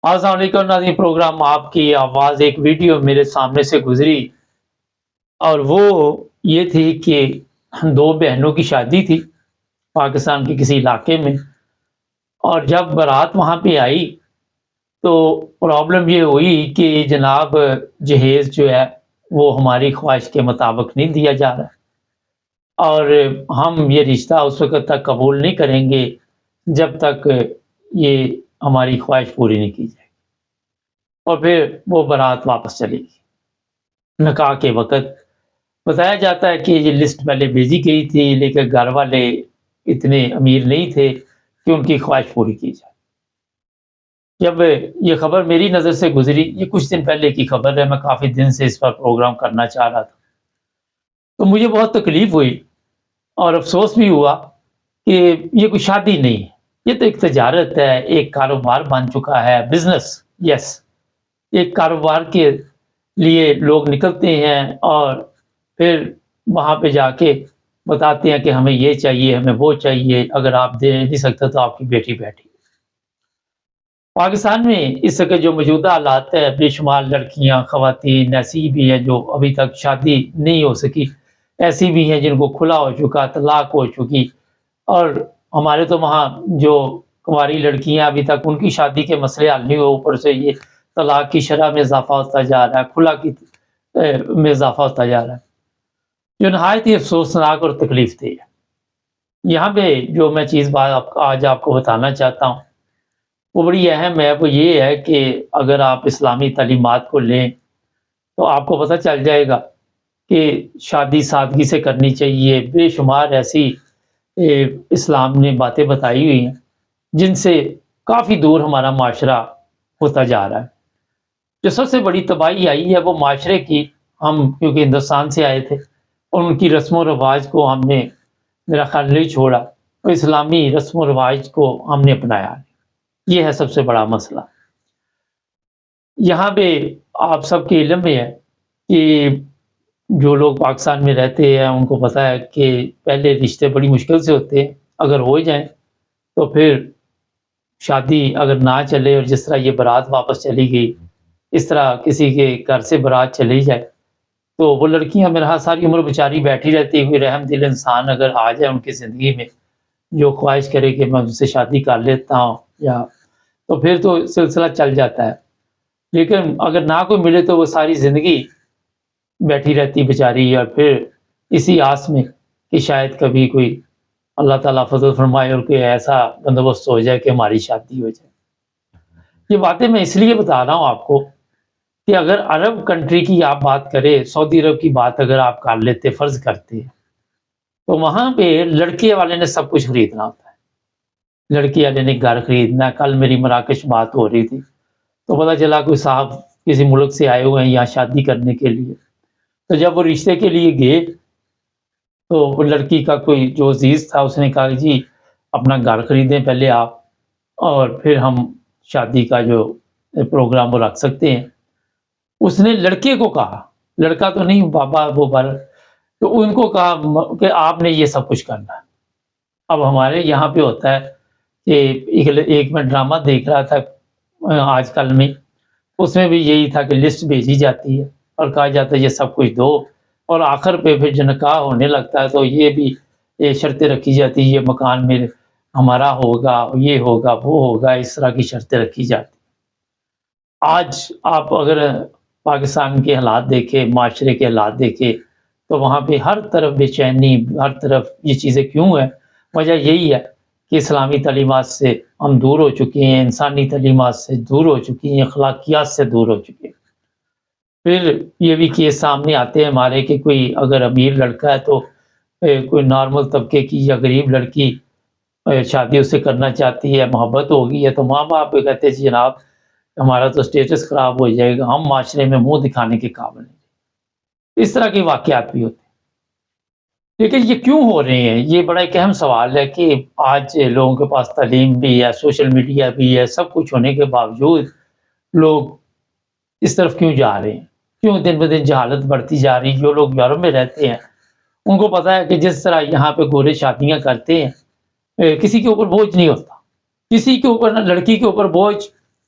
السلام علیکم ناظرین، پروگرام آپ کی آواز ایک ویڈیو میرے سامنے سے گزری اور وہ یہ تھی کہ دو بہنوں کی شادی تھی پاکستان کے کسی علاقے میں، اور جب بارات وہاں پہ آئی تو پرابلم یہ ہوئی کہ جناب جہیز جو ہے وہ ہماری خواہش کے مطابق نہیں دیا جا رہا، اور ہم یہ رشتہ اس وقت تک قبول نہیں کریں گے جب تک یہ ہماری خواہش پوری نہیں کی جائے، اور پھر وہ بارات واپس چلے گی۔ نکاح کے وقت بتایا جاتا ہے کہ یہ لسٹ پہلے بھیجی گئی تھی، لیکن گھر والے اتنے امیر نہیں تھے کہ ان کی خواہش پوری کی جائے۔ جب یہ خبر میری نظر سے گزری، یہ کچھ دن پہلے کی خبر ہے، میں کافی دن سے اس پر پروگرام کرنا چاہ رہا تھا، تو مجھے بہت تکلیف ہوئی اور افسوس بھی ہوا کہ یہ کوئی شادی نہیں ہے، یہ تو ایک تجارت ہے، ایک کاروبار بن چکا ہے، بزنس۔ یس، ایک کاروبار کے لیے لوگ نکلتے ہیں اور پھر وہاں پہ جا کے بتاتے ہیں کہ ہمیں یہ چاہیے، ہمیں وہ چاہیے، اگر آپ دے نہیں سکتے تو آپ کی بیٹی بیٹھی۔ پاکستان میں اس وقت جو موجودہ حالات ہے، بے شمار لڑکیاں، خواتین ایسی بھی ہیں جو ابھی تک شادی نہیں ہو سکی، ایسی بھی ہیں جن کو کھلا ہو چکا، طلاق ہو چکی، اور ہمارے تو وہاں جو کنواری لڑکیاں ابھی تک ان کی شادی کے مسئلے حل نہیں ہوئے، اوپر سے یہ طلاق کی شرح میں اضافہ ہوتا جا رہا ہے، کھلا کی میں اضافہ ہوتا جا رہا ہے، جو نہایت ہی افسوسناک اور تکلیف دہ ہے۔ یہاں پہ جو میں چیز بات آج آپ کو بتانا چاہتا ہوں وہ بڑی اہم ہے، وہ یہ ہے کہ اگر آپ اسلامی تعلیمات کو لیں تو آپ کو پتہ چل جائے گا کہ شادی سادگی سے کرنی چاہیے۔ بے شمار ایسی اسلام نے باتیں بتائی ہوئی ہیں جن سے کافی دور ہمارا معاشرہ ہوتا جا رہا ہے۔ جو سب سے بڑی تباہی آئی ہے وہ معاشرے کی، ہم کیونکہ ہندوستان سے آئے تھے اور ان کی رسم و رواج کو ہم نے میرا خیال نہیں چھوڑا، اور اسلامی رسم و رواج کو ہم نے اپنایا، یہ ہے سب سے بڑا مسئلہ۔ یہاں پہ آپ سب کے علم میں ہے کہ جو لوگ پاکستان میں رہتے ہیں ان کو پتہ ہے کہ پہلے رشتے بڑی مشکل سے ہوتے ہیں، اگر ہو جائیں تو پھر شادی اگر نہ چلے، اور جس طرح یہ بارات واپس چلی گئی، اس طرح کسی کے گھر سے بارات چلی جائے تو وہ لڑکیاں میرا ہاں ساری عمر بیچاری بیٹھی رہتی ہوئی، رحم دل انسان اگر آ جائے ان کی زندگی میں جو خواہش کرے کہ میں ان سے شادی کر لیتا ہوں، یا تو پھر تو سلسلہ چل جاتا ہے، لیکن اگر نہ کوئی ملے تو وہ ساری زندگی بیٹھی رہتی بیچاری، اور پھر اسی آس میں کہ شاید کبھی کوئی اللہ تعالیٰ فضل فرمائے اور کوئی ایسا بندوبست ہو جائے کہ ہماری شادی ہو جائے۔ یہ باتیں میں اس لیے بتا رہا ہوں آپ کو کہ اگر عرب کنٹری کی آپ بات کریں، سعودی عرب کی بات اگر آپ کر لیتے، فرض کرتے ہیں، تو وہاں پہ لڑکے والے نے سب کچھ خریدنا ہوتا ہے، لڑکی والے نے گھر خریدنا ہے۔ کل میری مراکش بات ہو رہی تھی تو پتہ چلا کوئی صاحب کسی ملک سے آئے ہوئے ہیں یہاں شادی کرنے کے لیے، تو جب وہ رشتے کے لیے گئے تو وہ لڑکی کا کوئی جو عزیز تھا اس نے کہا کہ جی اپنا گھر خریدیں پہلے آپ، اور پھر ہم شادی کا جو پروگرام وہ رکھ سکتے ہیں۔ اس نے لڑکے کو کہا، لڑکا تو نہیں، بابا وہ بر، تو ان کو کہا کہ آپ نے یہ سب کچھ کرنا ہے۔ اب ہمارے یہاں پہ ہوتا ہے کہ ایک میں ڈرامہ دیکھ رہا تھا آج کل میں، اس میں بھی یہی تھا کہ لسٹ بھیجی جاتی ہے اور کہا جاتا ہے یہ سب کچھ دو، اور آخر پہ پھر جو نکاح ہونے لگتا ہے تو یہ بھی شرطیں رکھی جاتی ہے، یہ مکان میں ہمارا ہوگا، یہ ہوگا، وہ ہوگا، اس طرح کی شرطیں رکھی جاتی۔ آج آپ اگر پاکستان کے حالات دیکھیں، معاشرے کے حالات دیکھیں، تو وہاں پہ ہر طرف بے چینی، ہر طرف یہ چیزیں کیوں ہیں؟ وجہ یہی ہے کہ اسلامی تعلیمات سے ہم دور ہو چکے ہیں، انسانی تعلیمات سے دور ہو چکی ہیں، اخلاقیات سے دور ہو چکے ہیں۔ پھر یہ بھی کیس سامنے آتے ہیں ہمارے کہ کوئی اگر امیر لڑکا ہے تو کوئی نارمل طبقے کی یا غریب لڑکی شادی اس سے کرنا چاہتی ہے، محبت ہوگی ہے، تو ماں باپ کہتے ہیں جناب ہمارا تو اسٹیٹس خراب ہو جائے گا، ہم معاشرے میں منہ دکھانے کے قابل نہیں۔ اس طرح کے واقعات بھی ہوتے ہیں، لیکن یہ کیوں ہو رہے ہیں؟ یہ بڑا ایک اہم سوال ہے کہ آج لوگوں کے پاس تعلیم بھی ہے، سوشل میڈیا بھی ہے، سب کچھ ہونے کے باوجود لوگ اس طرف کیوں جا رہے ہیں؟ کیوں دن بہ دن جہالت بڑھتی جا رہی؟ جو لوگ یورپ میں رہتے ہیں ان کو پتہ ہے کہ جس طرح یہاں پہ گورے شادیاں کرتے ہیں، کسی کے اوپر بوجھ نہیں ہوتا، کسی کے اوپر نہ لڑکی کے اوپر بوجھ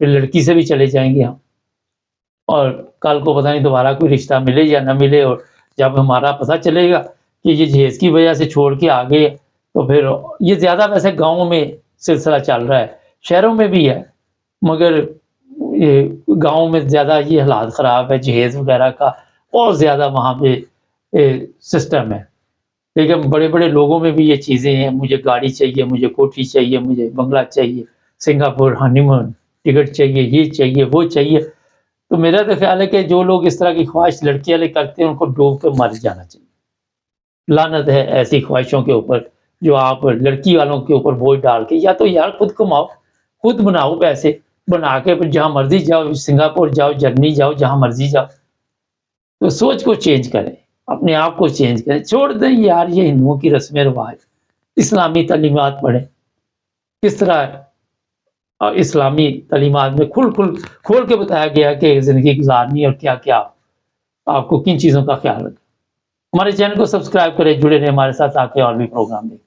پھر لڑکی سے بھی چلے جائیں گے ہم، اور کل کو پتہ نہیں دوبارہ کوئی رشتہ ملے یا نہ ملے، اور جب ہمارا پتہ چلے گا کہ یہ جہیز کی وجہ سے چھوڑ کے آ گئے، تو پھر یہ زیادہ ویسے گاؤں میں سلسلہ چل رہا ہے، شہروں میں بھی ہے، مگر یہ گاؤں میں زیادہ یہ حالات خراب ہے جہیز وغیرہ کا، اور زیادہ وہاں پہ سسٹم ہے۔ لیکن بڑے بڑے لوگوں میں بھی یہ چیزیں ہیں، مجھے گاڑی چاہیے، مجھے کوٹھی چاہیے، مجھے بنگلہ چاہیے، سنگاپور ہانی مون ٹکٹ چاہیے، یہ چاہیے وہ چاہیے۔ تو میرا تو خیال ہے کہ جو لوگ اس طرح کی خواہش لڑکی والے کرتے ہیں ان کو ڈوب کے مر جانا چاہیے۔ لعنت ہے ایسی خواہشوں کے اوپر جو آپ لڑکی والوں کے اوپر بوجھ ڈال کے، یا تو یار خود کماؤ، خود بناؤ، پیسے بنا کے پھر جہاں مرضی جاؤ، سنگاپور جاؤ، جرمنی جاؤ، جہاں مرضی جاؤ۔ تو سوچ کو چینج کریں، اپنے آپ کو چینج کریں، چھوڑ دیں یار یہ ہندوؤں کی رسم رواج، اسلامی تعلیمات پڑھیں، کس طرح اسلامی تعلیمات میں کھول کے بتایا گیا کہ زندگی گزارنی اور کیا کیا آپ کو کن چیزوں کا خیال رکھیں۔ ہمارے چینل کو سبسکرائب کریں، جڑے رہیں ہمارے ساتھ، آ کے اور بھی پروگرام دیکھیں۔